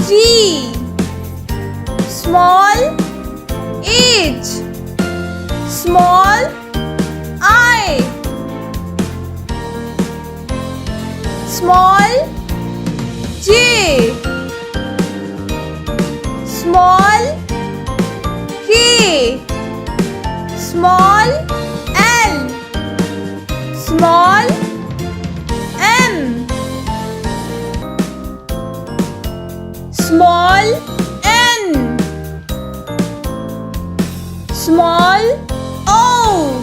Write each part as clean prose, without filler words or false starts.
G, small H, small I, small J, small K, small L, small M, small N, small O,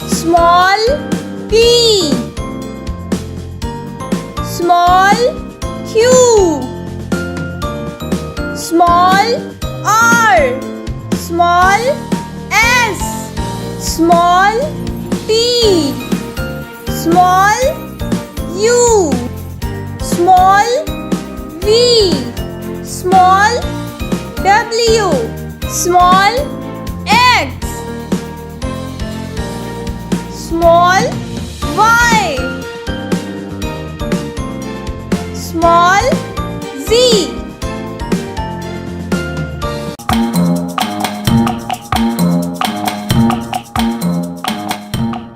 small P, small Q, small R, small S, small T, small U, small V, small W, small X, small